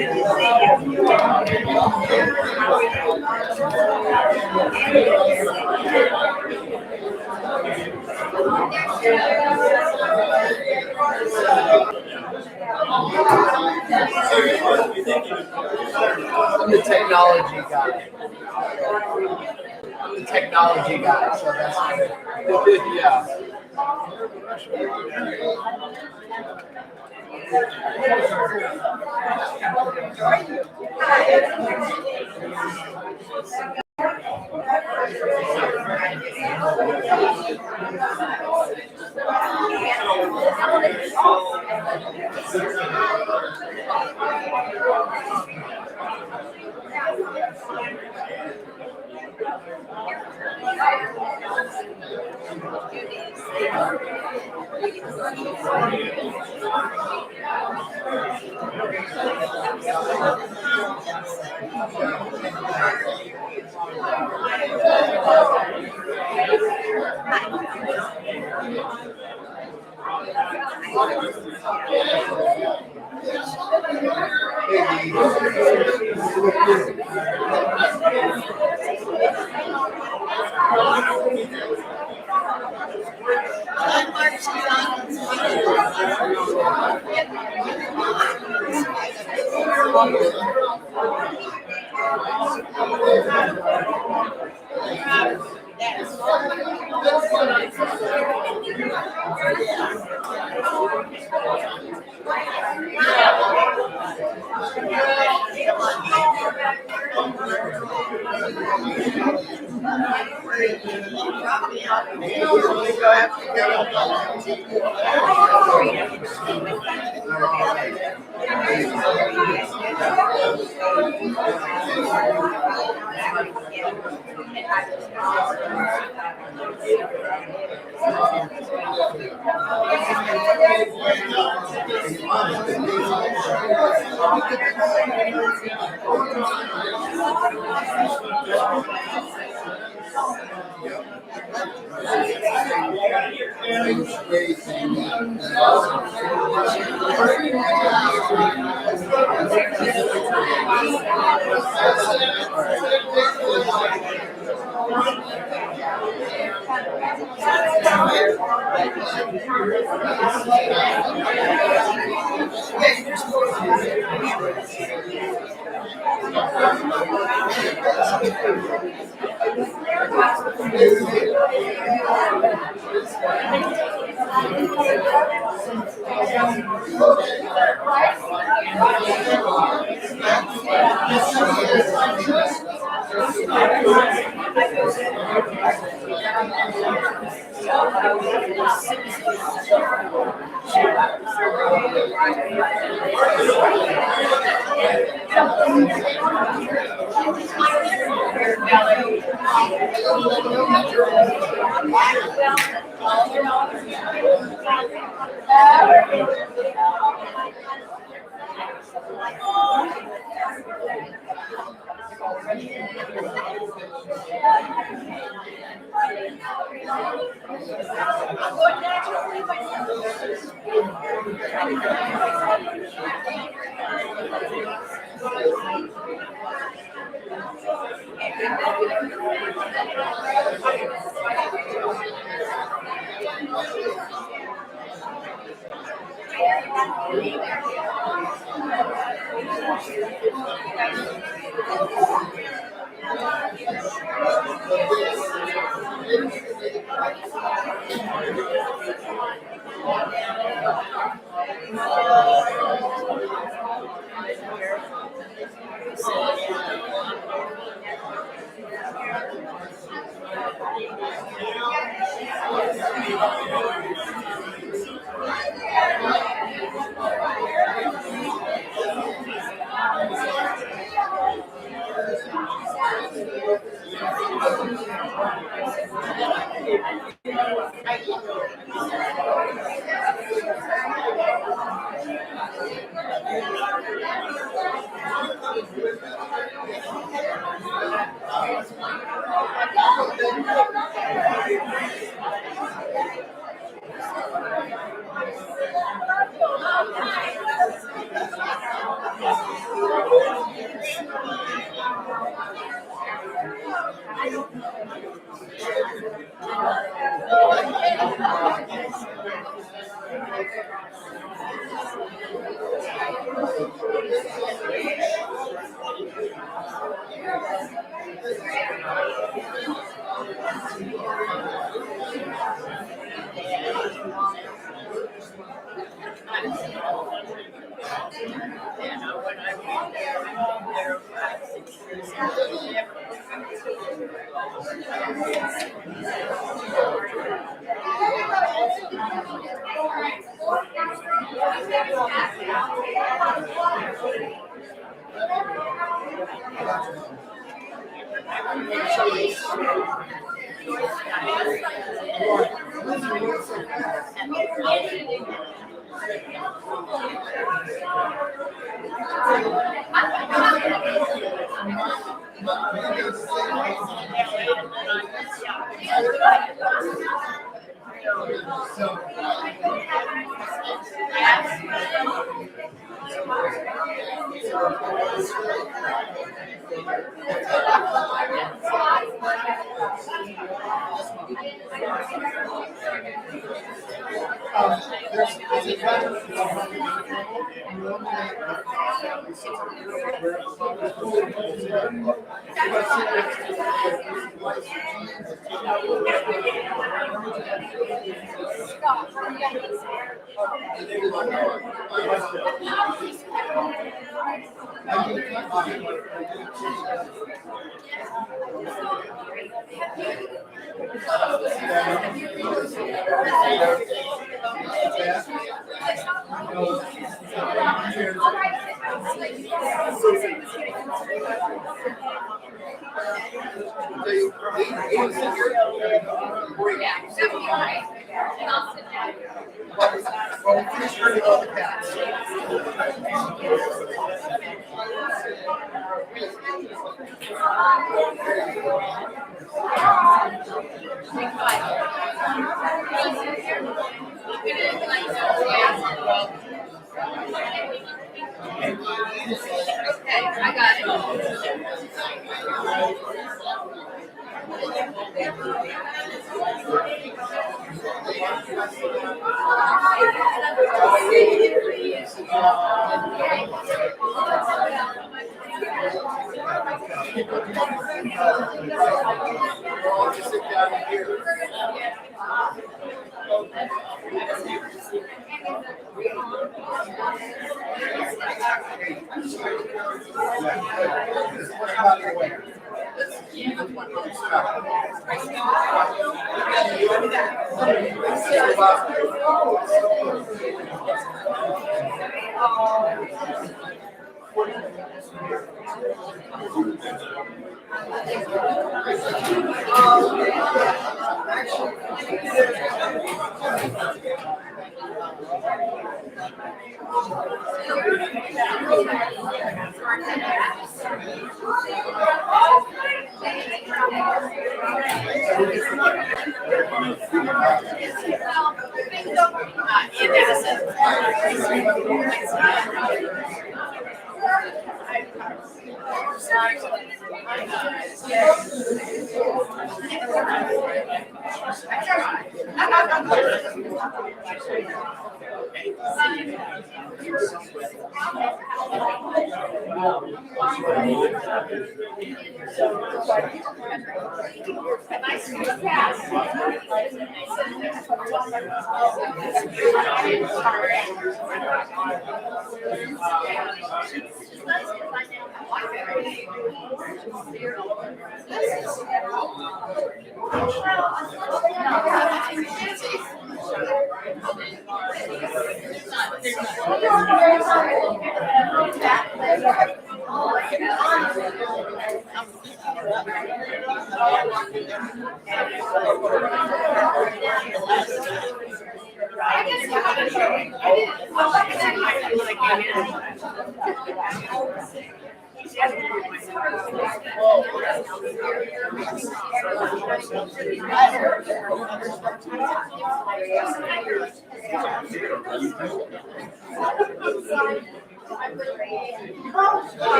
I'm the technology guy. I'm the technology guy, so that's yeah.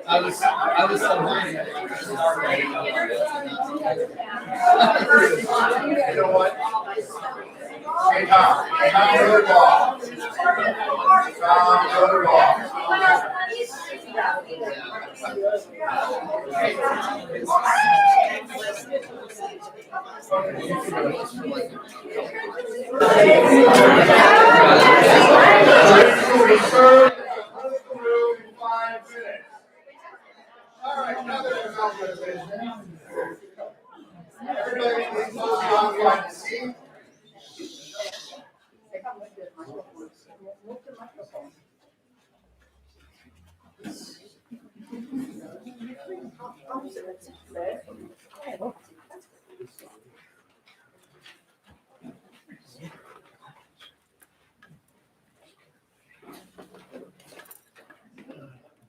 I was so hungry. You know what? Hey, Tom. Tom Rodabaugh. Tom Rodabaugh. All right, now that it's out there, everybody needs to find a seat.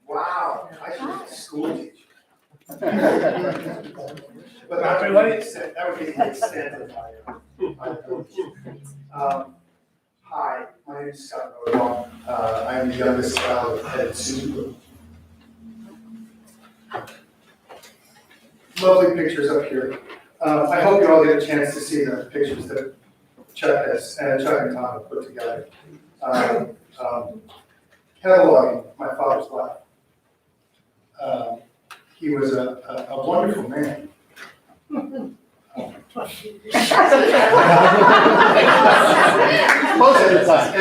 Wow, I should be a school teacher. But that would be the extent of my ability. Hi, my name is Scott Rodabaugh. I am the youngest child of Ed Sue. Lovely pictures up here. I hope you all get a chance to see the pictures that Chuck and Tom have put together. Cataloging my father's life. He was a wonderful man. Most of the time,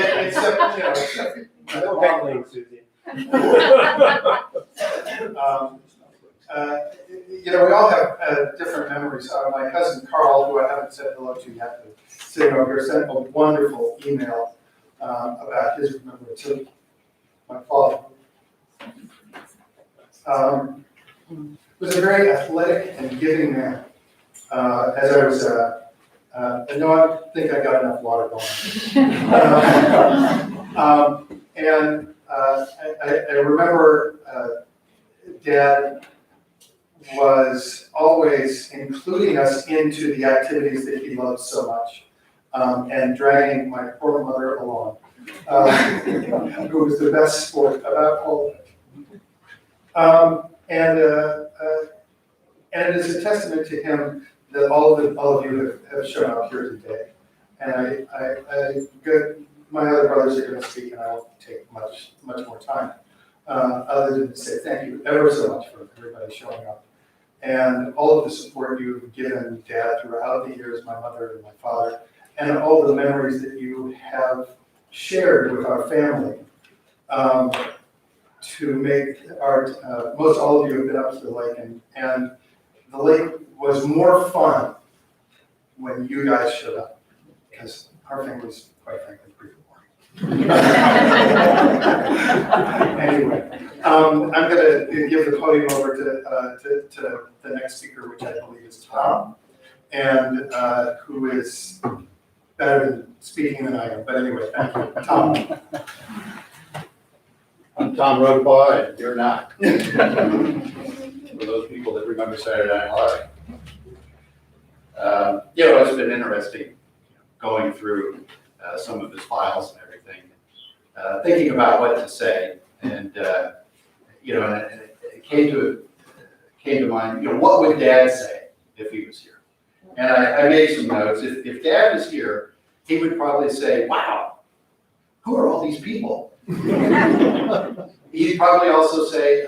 we all have different memories. My cousin Carl, who I haven't said hello to yet, sitting over here, sent a wonderful email about his remembrance of my father. Was a very athletic and giving man. As I was, no, I think I got enough water going. I remember Dad was always including us into the activities that he loved so much, and dragging my poor mother along, who was the best sport about all of it. And it is a testament to him that all of you have shown up here today. And my other brothers are going to speak, and I won't take much more time, other than to say thank you ever so much for everybody showing up. And all of the support you've given Dad throughout the years, my mother and my father, and all the memories that you have shared with our family. To make our, most all of you have been up to the lake, and the lake was more fun when you guys showed up, because our family's, quite frankly, pretty boring. Anyway, I'm going to give the podium over to the next speaker, which I believe is Tom, and who is better than speaking than I am. But anyway, thank you, Tom. I'm Tom Rodabaugh, and you're not. For those people that remember Saturday Night Live. It's been interesting going through some of his files and everything, thinking about what to say, and it came to mind, what would Dad say if he was here? And I made some notes. If Dad was here, he would probably say, "Wow, who are all these people?" He'd probably also say,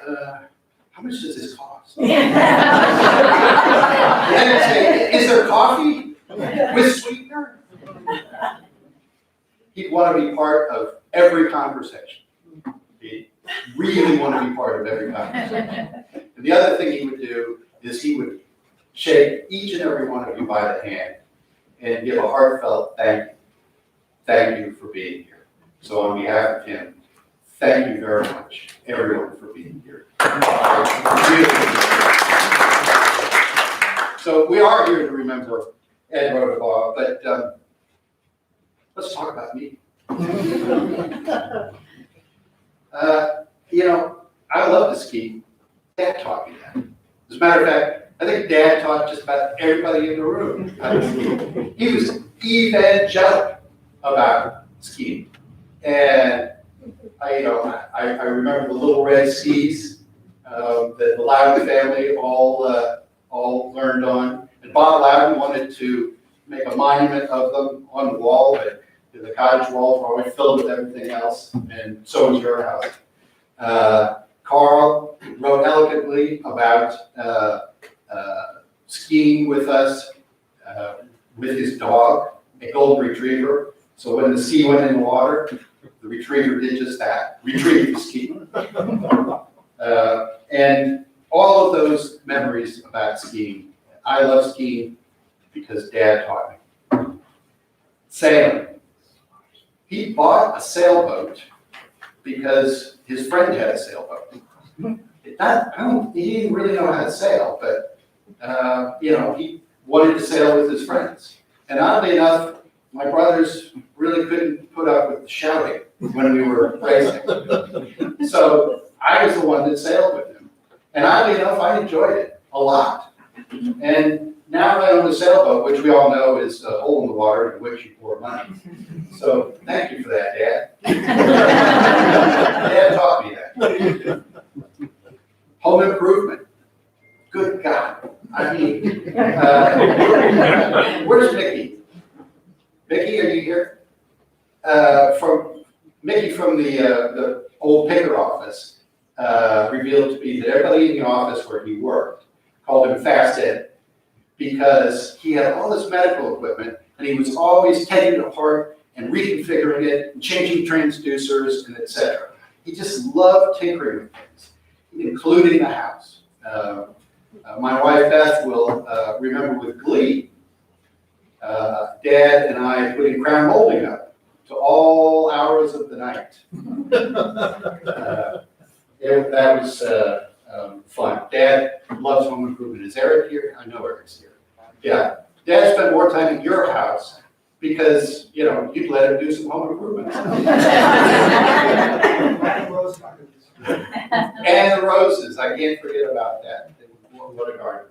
"How much does this cost?" And then he'd say, "Is there coffee with sweetener?" He'd want to be part of every conversation. He'd really want to be part of every conversation. And the other thing he would do is he would shake each and every one of you by the hand and give a heartfelt thank you. Thank you for being here. So on behalf of him, thank you very much, everyone, for being here. So we are here to remember Ed Rodabaugh, but let's talk about me. I love to ski. Dad taught me that. As a matter of fact, I think Dad taught just about everybody in the room how to ski. He was evangelical about skiing. And I remember the little red skis that the Loudon family all learned on. And Bob Loudon wanted to make a monument of them on the wall, but the cottage walls were always filled with everything else, and so was your house. Carl wrote eloquently about skiing with us, with his dog, a golden retriever. So when the ski went in the water, the retriever did just that, retrieved the ski. And all of those memories about skiing. I love skiing because Dad taught me. Sailing. He bought a sailboat because his friend had a sailboat. He didn't really know how to sail, but he wanted to sail with his friends. And oddly enough, my brothers really couldn't put up with the shouting when we were racing. So I was the one that sailed with him. And oddly enough, I enjoyed it a lot. And now I own a sailboat, which we all know is a hole in the water in which you pour money. So thank you for that, Dad. Dad taught me that. Home improvement. Good God. I mean, where's Mickey? Mickey, are you here? Mickey from the old paper office revealed to me that everybody in the office where he worked called him Fast Ed because he had all this medical equipment and he was always taking it apart and reconfiguring it and changing transducers and etc. He just loved tinkering with things, including the house. My wife Beth will remember with glee Dad and I putting crown molding up to all hours of the night. That was fun. Dad loves home improvement. Is Eric here? I know Eric's here. Yeah. Dad spent more time at your house because, you'd let him do some home improvements. And the roses. I can't forget about that. What a garden.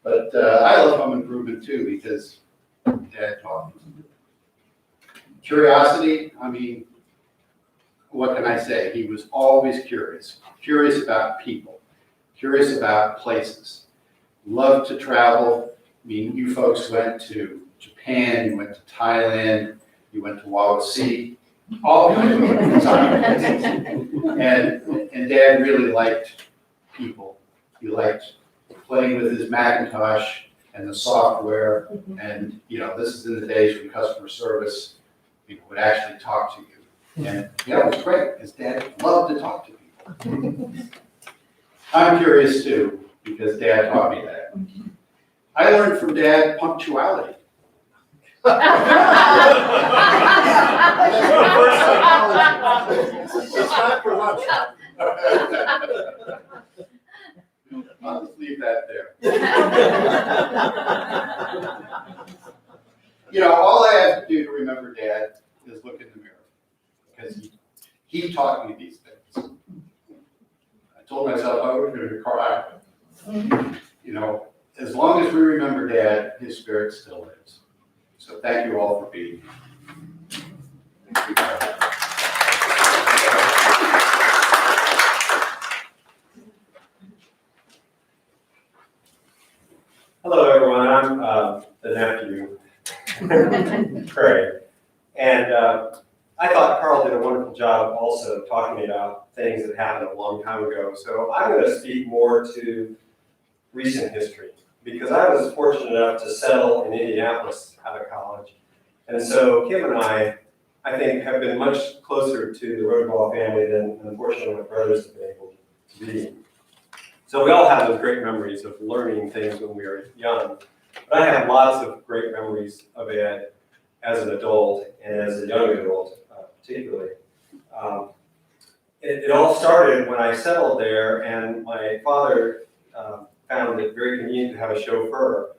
But I love home improvement too because Dad taught me. Curiosity, what can I say? He was always curious about people, curious about places. Loved to travel. You folks went to Japan, you went to Thailand, you went to Wawasee, all kinds of times. And Dad really liked people. He liked playing with his Macintosh and the software. And, this is in the days when customer service would actually talk to you. And it was great because Dad loved to talk to people. I'm curious too because Dad taught me that. I learned from Dad punctuality. It's not for lunch. I'll just leave that there. All I have to do to remember Dad is look in the mirror because he taught me these things. I told myself I was going to cry. As long as we remember Dad, his spirit still lives. So thank you all for being here. Hello, everyone. I'm the nephew, Craig. And I thought Carl did a wonderful job also talking about things that happened a long time ago. So I'm going to speak more to recent history because I was fortunate enough to settle in Indianapolis out of college. And so Kim and I think, have been much closer to the Rodabaugh family than unfortunately my brothers have been able to be. So we all have those great memories of learning things when we were young. But I have lots of great memories of Ed as an adult and as a young adult, particularly. It all started when I settled there, and my father found it very convenient to have a chauffeur.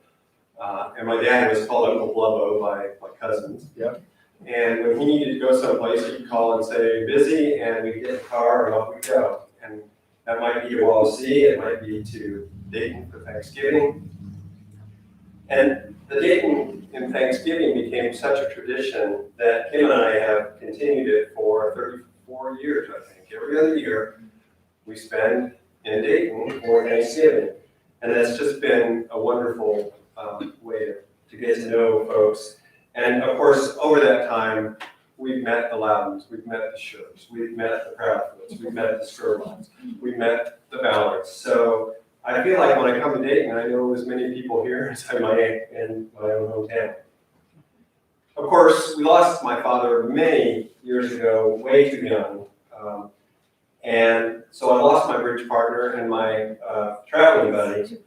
And my dad was called Uncle Blubbo by my cousins. Yep. And when he needed to go someplace, he'd call and say, busy, and we'd get in the car and off we go. And that might be to Wawasee, it might be to Dayton for Thanksgiving. And the Dayton in Thanksgiving became such a tradition that Kim and I have continued it for 34 years, I think. Every other year, we spend in Dayton for Thanksgiving. And that's just been a wonderful way to get to know folks. And of course, over that time, we've met the Loudons, we've met the Shirks, we've met the Proudfoots, we've met the Skirlines, we've met the Ballards. So I feel like when I come to Dayton, I know as many people here as I might in my own hometown. Of course, we lost my father many years ago, way too young. And so I lost my bridge partner and my traveling buddy.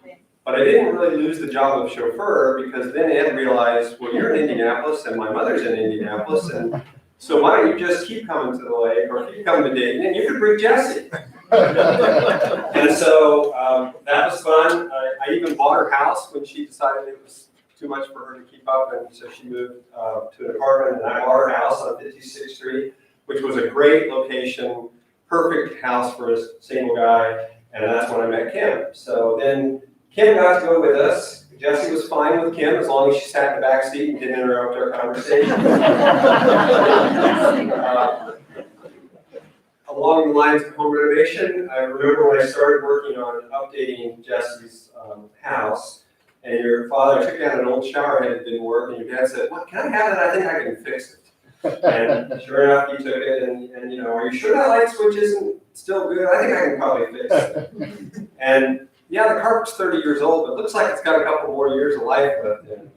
But I didn't really lose the job of chauffeur because then Ed realized, well, you're in Indianapolis and my mother's in Indianapolis, and so why don't you just keep coming to the lake or keep coming to Dayton and you could bring Jessie. And so that was fun. I even bought her house when she decided it was too much for her to keep up, and so she moved to an apartment, and I bought her house on 56th Street, which was a great location, perfect house for a single guy, and that's when I met Kim. So then Kim got to go with us. Jessie was fine with Kim as long as she sat in the back seat and didn't interrupt our conversation. Along the lines of home renovation, I remember when I started working on updating Jessie's house, and your father took down an old shower head that didn't work, and your dad said, "Well, can I have it? I think I can fix it." And sure enough, he took it, and you know, "Are you sure that light switch isn't still good? I think I can probably fix it." And yeah, the carpet's 30 years old, but it looks like it's got a couple more years of life left in it.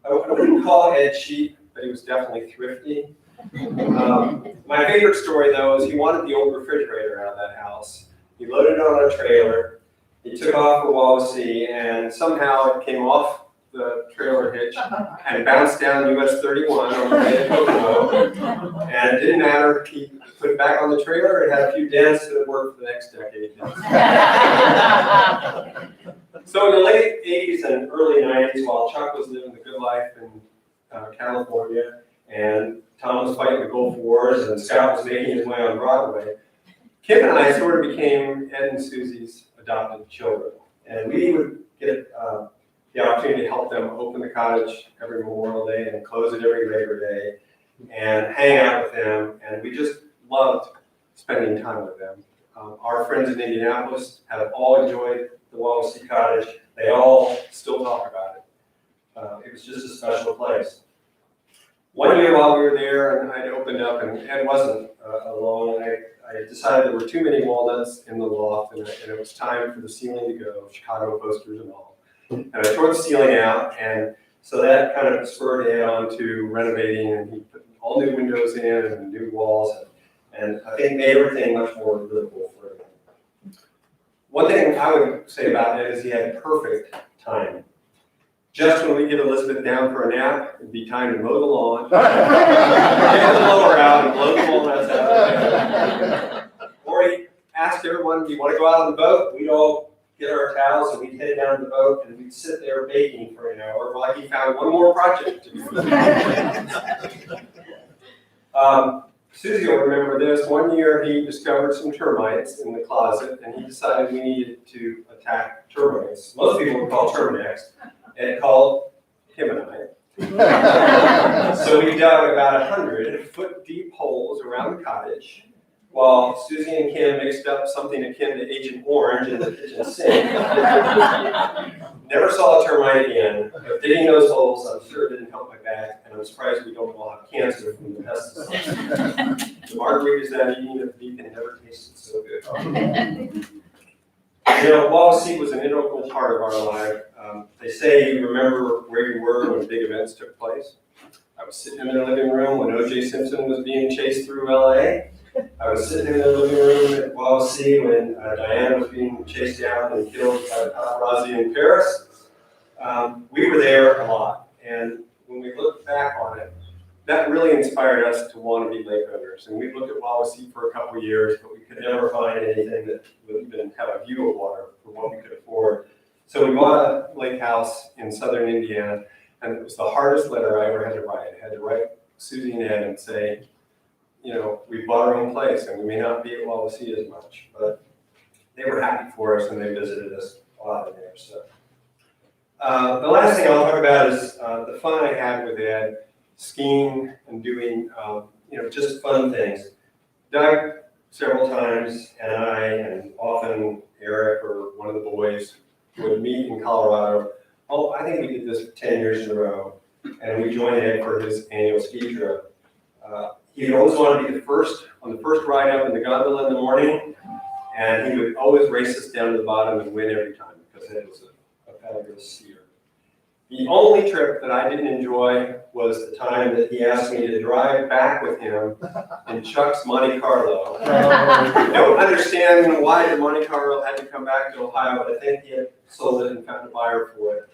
I wouldn't call Ed cheap, but he was definitely thrifty. My favorite story, though, is he wanted the old refrigerator out of that house. He loaded it on a trailer. He took off for Wawasee, and somehow it came off the trailer hitch and bounced down US 31 on the way to Kokomo. And it didn't matter. He put it back on the trailer. It had a few dents that worked for the next decade. So in the late 80s and early 90s, while Chuck was living the good life in California, and Tom was fighting the Gulf Wars, and Scott was making his way on Broadway, Kim and I sort of became Ed and Susie's adopted children. And we would get the opportunity to help them open the cottage every Memorial Day and close it every Labor Day and hang out with them. And we just loved spending time with them. Our friends in Indianapolis have all enjoyed the Wawasee Cottage. They all still talk about it. It was just a special place. One year while we were there and I'd opened up, and Ed wasn't alone, I decided there were too many walnuts in the loft, and it was time for the ceiling to go, Chicago posters and all. And I tore the ceiling out, and so that kind of spurred Ed on to renovating, and he put all new windows in and new walls, and I think made everything much more livable for him. One thing I would say about Ed is he had perfect timing. Just when we get Elizabeth down for a nap, it'd be time to mow the lawn, get the blower out and blow the walnuts out. Or he asked everyone, "Do you want to go out on the boat?" We'd all get our towels and we'd head down to the boat and we'd sit there baking for an hour while he found one more project to do. Susie will remember this. One year he discovered some termites in the closet, and he decided we needed to attack termites. Most people would call Terminex, and called him and I. So we dug about 100-foot-deep holes around the cottage, while Susie and Kim mixed up something akin to Agent Orange in the kitchen sink. Never saw a termite again, but digging those holes, I'm sure it didn't help my back, and I'm surprised we don't all have cancer from the pesticides. The margaritas that evening at the Beacon never tasted so good. You know, Wawasee was an integral part of our life. They say you remember where you were when big events took place. I was sitting in their living room when O.J. Simpson was being chased through L.A. I was sitting in their living room at Wawasee when Diana was being chased down and killed by the paparazzi in Paris. We were there a lot, and when we look back on it, that really inspired us to want to be lake owners. And we looked at Wawasee for a couple of years, but we could never find anything that would even have a view of water for what we could afford. So we bought a lake house in southern Indiana, and it was the hardest letter I ever had to write. I had to write Susie and Ed and say, you know, we bought our own place, and we may not be at Wawasee as much, but they were happy for us, and they visited us lot in there. So the last thing I'll talk about is the fun I had with Ed, skiing and doing just fun things. Doug several times and I, and often Eric or one of the boys would meet in Colorado. Oh, I think we did this for 10 years in a row, and we joined Ed for his annual ski trip. He always wanted to be on the first ride up in the gondola in the morning, and he would always race us down to the bottom and win every time because Ed was a fabulous skier. The only trip that I didn't enjoy was the time that he asked me to drive back with him in Chuck's Monte Carlo. I don't understand why the Monte Carlo had to come back to Ohio, but I think he had sold it and found a buyer for it.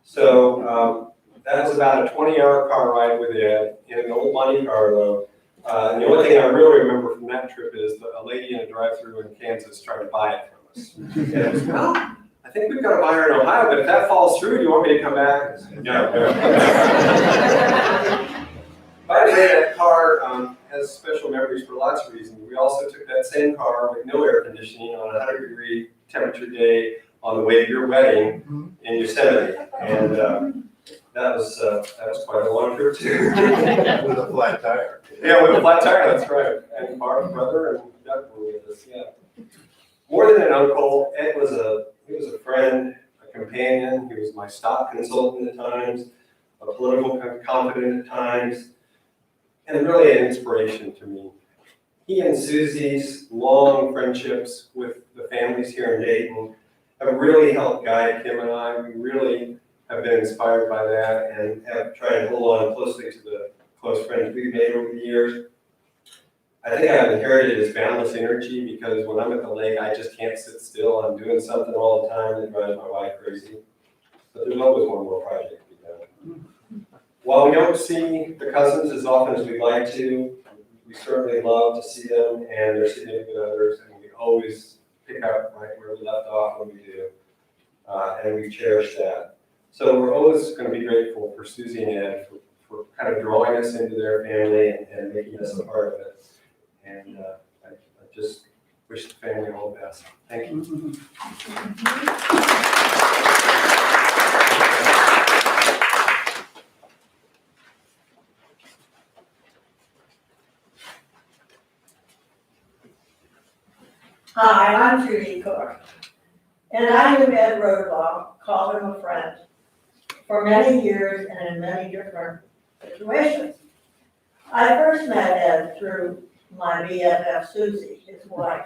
So that was about a 20-hour car ride with Ed in an old Monte Carlo. And the only thing I really remember from that trip is a lady in a drive-thru in Kansas tried to buy it from us. And it was, well, I think we've got a buyer in Ohio, but if that falls through, do you want me to come back? I said, no. By the way, that car has special memories for lots of reasons. We also took that same car with no air conditioning on a 100-degree temperature day on the way to your wedding in Yosemite. And that was quite a long trip too. With a flat tire. Yeah, with a flat tire, that's right. And Barb's brother and Doug were with us, yeah. More than an uncle, Ed was a friend, a companion. He was my stock consultant at times, a political confidant at times, and really an inspiration to me. He and Susie's long friendships with the families here in Dayton have really helped guide Kim and I. We really have been inspired by that and have tried to hold on closely to the close friends we've made over the years. I think I've inherited his boundless energy because when I'm at the lake, I just can't sit still. I'm doing something all the time that drives my wife crazy. But there's always one more project to be done. While we don't see the cousins as often as we'd like to, we certainly love to see them and their significant others, and we always pick up right where we left off when we do, and we cherish that. So we're always going to be grateful for Susie and Ed for kind of drawing us into their family and making us a part of it. And I just wish the family all the best. Thank you. Hi, I'm Judy Cook, and I knew Ed Rodabaugh, called him a friend, for many years and in many different situations. I first met Ed through my BFF Susie, his wife.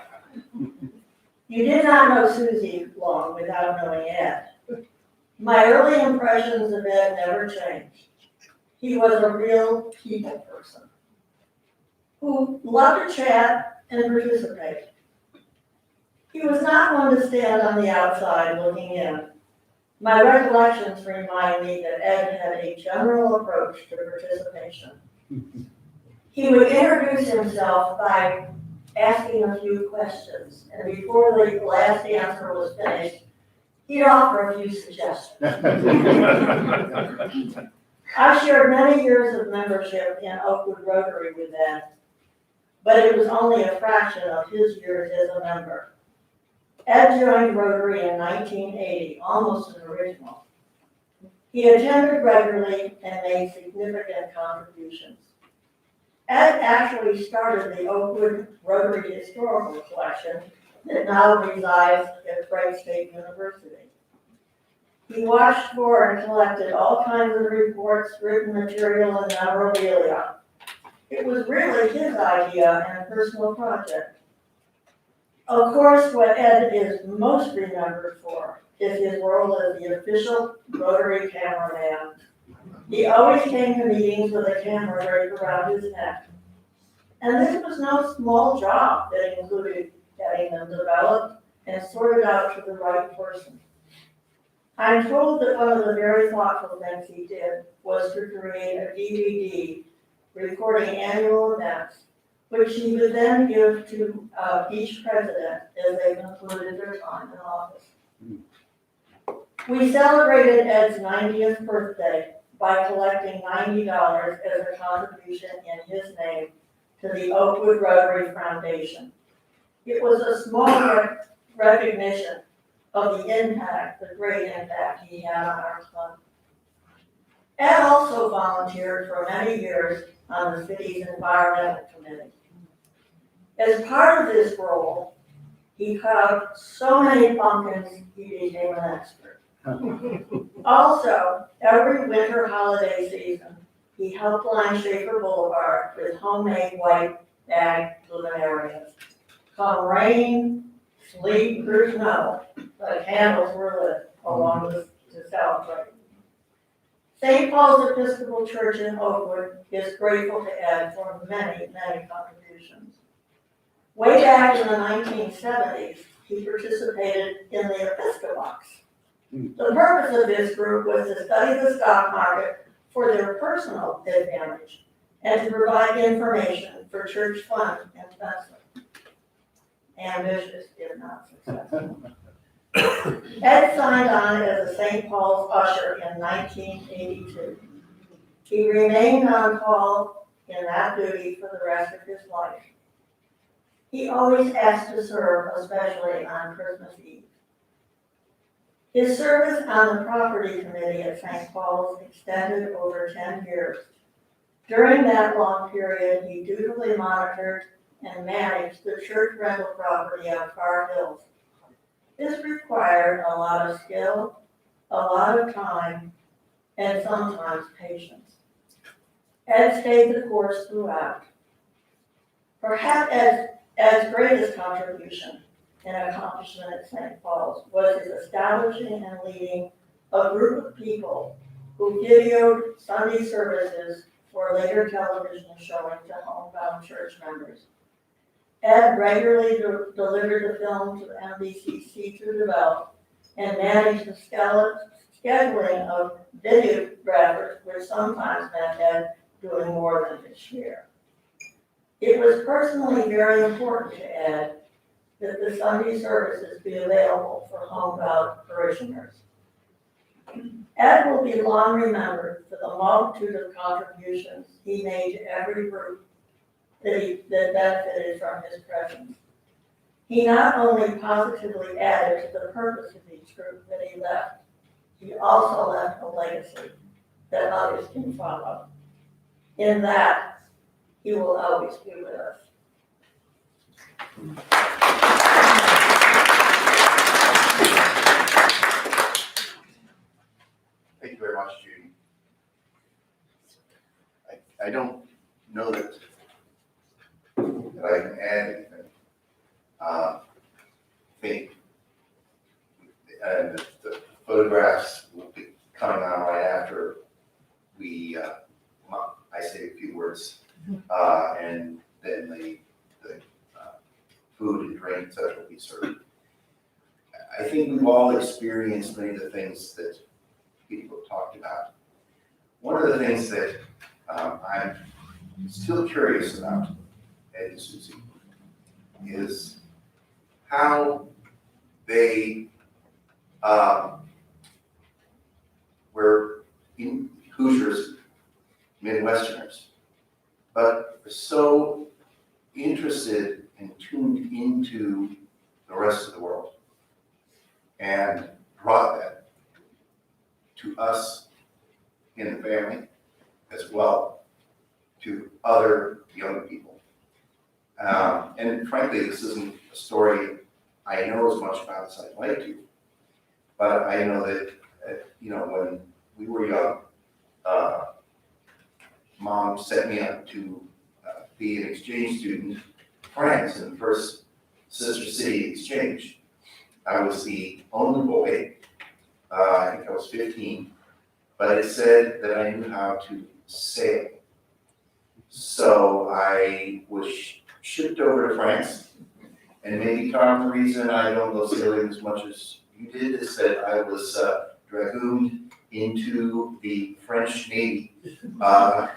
You did not know Susie long without knowing Ed. My early impressions of Ed never changed. He was a real people person who loved to chat and participate. He was not one to stand on the outside looking in. My recollections remind me that Ed had a general approach to participation. He would introduce himself by asking a few questions, and before the last answer was finished, he'd offer a few suggestions. I shared many years of membership in Oakwood Rotary with Ed, but it was only a fraction of his years as a member. Ed joined Rotary in 1980, almost an original. He attended regularly and made significant contributions. Ed actually started the Oakwood Rotary Historical Collection that now resides at Wright State University. He watched for and collected all kinds of reports, written material, and memorabilia. It was really his idea and personal project. Of course, what Ed is most remembered for is his role as the official Rotary cameraman. He always came to meetings with a camera draped around his neck. And this was no small job that included getting them developed and sorted out to the right person. I'm told that one of the very thoughtful things he did was to create a DVD recording annual events, which he would then give to each president as they concluded their time in office. We celebrated Ed's 90th birthday by collecting $90 as a contribution in his name to the Oakwood Rotary Foundation. It was a small recognition, of the great impact he had on our club. Ed also volunteered for many years on the city's environmental committee. As part of this role, he cut out so many pumpkins, he became an expert. Also, every winter holiday season, he helped line Schaefer Boulevard with homemade white bag luminarias. Come rain, sleet, or snow, the candles were lit along to celebrate. St. Paul's Episcopal Church in Oakwood is grateful to Ed for many, many contributions. Way back in the 1970s, he participated in the Episcopox. The purpose of this group was to study the stock market for their personal advantage and to provide information for church fund investment. Ambitious, if not successful. Ed signed on as a St. Paul's usher in 1982. He remained on call in that duty for the rest of his life. He always asked to serve, especially on Christmas Eve. His service on the property committee at St. Paul's extended over 10 years. During that long period, he dutifully monitored and managed the church rental property on Far Hills. This required a lot of skill, a lot of time, and sometimes patience. Ed stayed the course throughout. Perhaps Ed's greatest contribution and accomplishment at St. Paul's was his establishing and leading a group of people who videoed Sunday services for later television showing to homebound church members. Ed regularly delivered the film to the NBC to develop and managed the scheduling of videographers, which sometimes meant Ed doing more than his share. It was personally very important to Ed that the Sunday services be available for homebound parishioners. Ed will be long remembered for the multitude of contributions he made to every group that benefited from his presence. He not only positively added to the purpose of each group that he left, he also left a legacy that others can follow. In that, he will always be with us. Thank you very much, Judy. I don't know that I can add anything. I think and the photographs will be coming on right after we, I say a few words, and then the food and drinks that will be served. I think we've all experienced many of the things that people have talked about. One of the things that I'm still curious about, Ed and Susie, is how they were in Hoosiers, Midwesterners, but were so interested and tuned into the rest of the world and brought that to us in the family as well to other young people. And frankly, this isn't a story I know as much about as I'd like to, but I know that, when we were young, Mom set me up to be an exchange student in France in the first Sister City exchange. I was the only boy, I think I was 15, but it said that I knew how to sail. So I was shipped over to France, and maybe, Tom, the reason I don't go sailing as much as you did is that I was dragooned into the French Navy by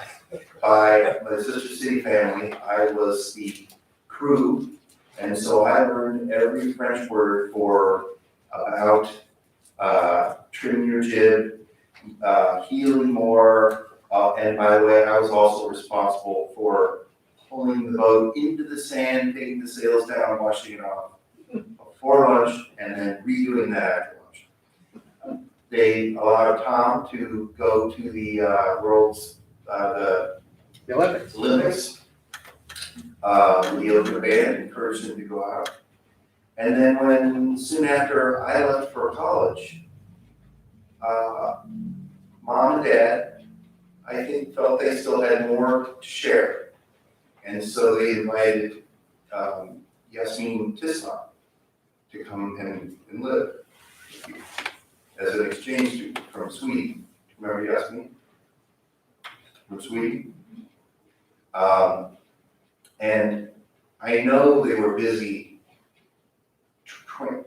my Sister City family. I was the crew, and so I learned every French word for about trim your jib, heeling more, and by the way, I was also responsible for pulling the boat into the sand, taking the sails down, washing it off for lunch and then redoing that after lunch. They allowed Tom to go to the world's, the Olympics. The Olympic band encouraged him to go out. And then when, soon after I left for college, Mom and Dad, I think, felt they still had more to share. And so they invited Yasmin Tisla to come and live as an exchange student from Sweden. Remember Yasmin? From Sweden? And I know they were busy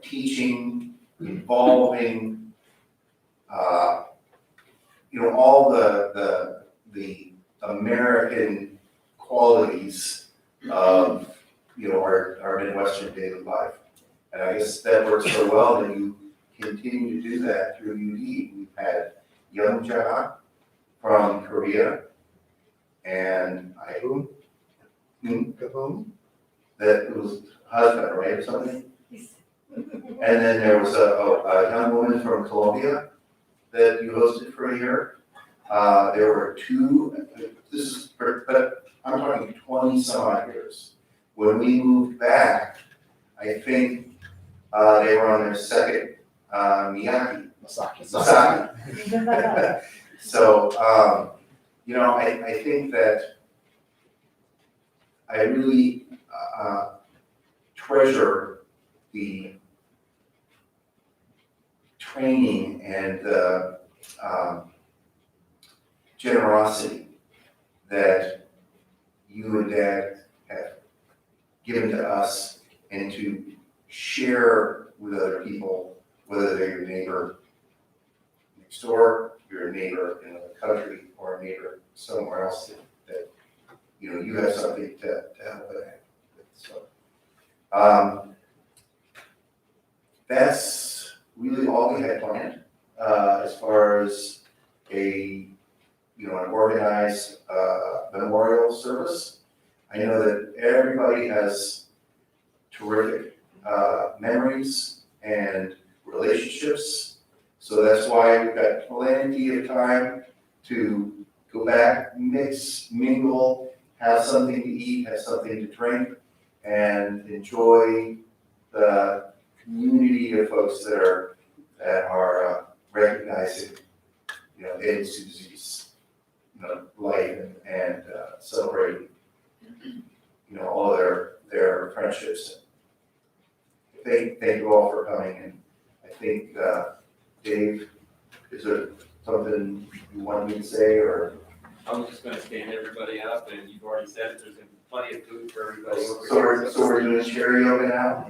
teaching, involving, all the American qualities of, our Midwestern daily life. And I guess that works so well that you continue to do that through UD. We've had Young Ja from Korea, and that was husband, right, or something? And then there was a young woman from Colombia that you hosted for a year. There were two, but I'm talking 20 some odd years. When we moved back, I think they were on their second Miyaki. Masaki. So, I think that I really treasure the training and the generosity that you and Dad have given to us and to share with other people, whether they're your neighbor next door, your neighbor in another country, or a neighbor somewhere else that you have something to help with. So that's really all we had planned as far as an organized memorial service. I know that everybody has terrific memories and relationships, so that's why we've got plenty of time to go back, mix, mingle, have something to eat, have something to drink, and enjoy the community of folks that are recognizing, Ed Susie's, life and celebrating, all their friendships. Thank you all for coming, and I think, Dave, is there something you want me to say, or? I'm just gonna stand everybody up, and you've already said it, there's plenty of food for everybody over So we're doing karaoke now?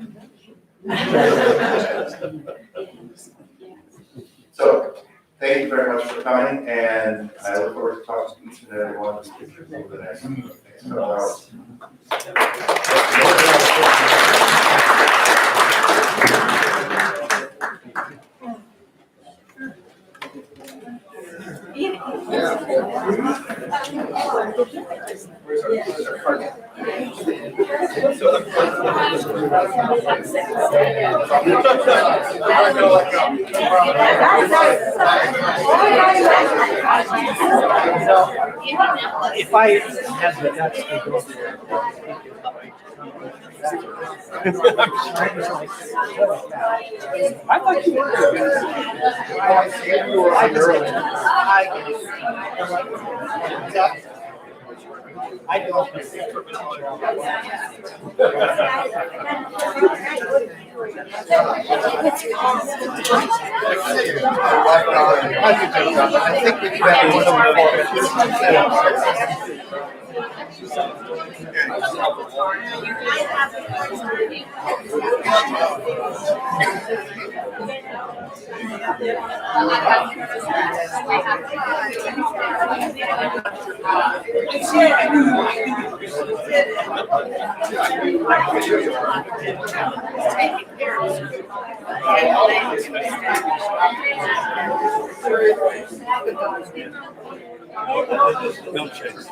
So, thank you very much for coming, and I look forward to talking to each and every one of you over the next couple hours. If I had the guts to go there, I thought you were. I don't. I think we can have Milkshakes.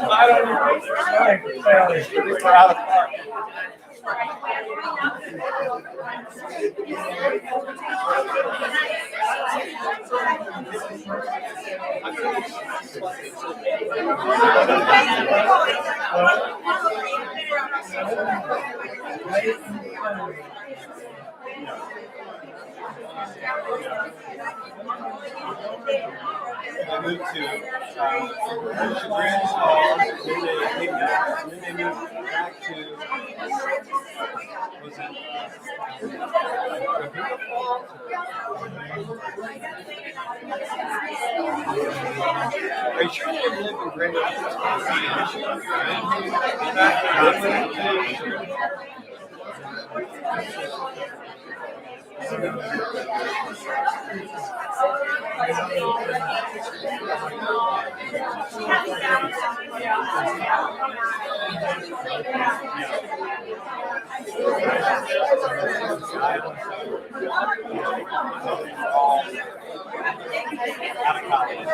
I don't know. We're out of park. They moved to Grand Hall, then they moved back to, was it? Are you sure they live in Grand Rapids? Out of college.